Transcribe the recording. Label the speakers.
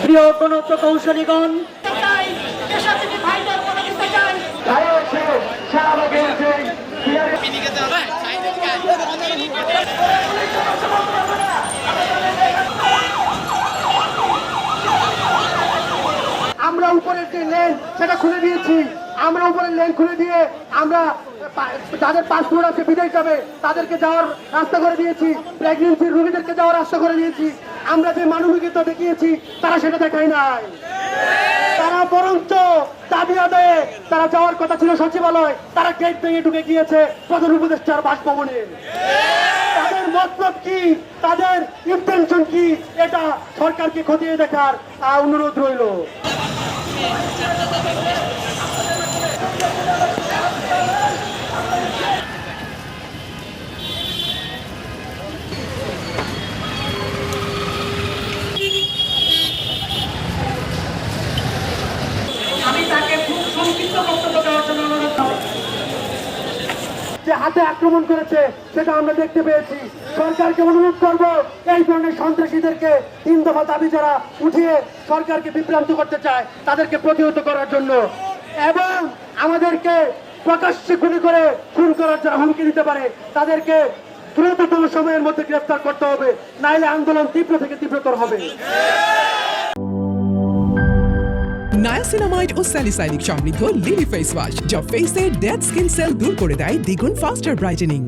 Speaker 1: প্রিয় গণপ্রকৌশলীগণ, আমরা উপরের যে লেন সেটা খুলে দিয়েছি। আমরা উপরের লেন খুলে দিয়ে আমরা যাদের পাসপোর্ট আছে বিদেশ যাবে তাদেরকে যাওয়ার রাস্তা করে দিয়েছি, প্রেগনেন্সির রোগীদেরকে যাওয়ার রাস্তা করে দিয়েছি। আমরা যে মানবিকতা দেখিয়েছি তারা সেটা দেখায় নাই। তারা বরঞ্চ দাবি আদায়ে তারা যাওয়ার কথা ছিল সচিবালয়, তারা গেট ভেঙে ঢুকে গিয়েছে প্রধান উপদেষ্টার বাসভবনে। তাদের মতলব কি, তাদের ইন্টেনশন কি, এটা সরকারকে খতিয়ে দেখার অনুরোধ রইল। আমি তাকে খুব সংক্ষিপ্ত বক্তব্য দেওয়ার জন্য অনুরোধ করব। যে হাতে আক্রমণ করেছে সেটা আমরা দেখতে পেয়েছি। সরকারকে অনুরোধ করব এই ধরনের সন্ত্রাসীদেরকে 3 দফা দাবি যারা উঠিয়ে সরকারকে বিভ্রান্ত করতে চায় তাদেরকে প্রতিহত করার জন্য, এবং আমাদেরকে প্রকাশ্যে গুলি করে খুন করার যারা হুমকি দিতে পারে তাদেরকে দ্রুততম সময়ের মধ্যে গ্রেফতার করতে হবে, নাইলে আন্দোলন তীব্র থেকে তীব্রতর হবে।
Speaker 2: নায়াসিনামাইড ও স্যালিসাইলিক সমৃদ্ধ লিলি ফেস ওয়াশ, যা ফেসের ডেড স্কিন সেল দূর করে দেয় দ্বিগুণ ফাস্টার ব্রাইটেনিং।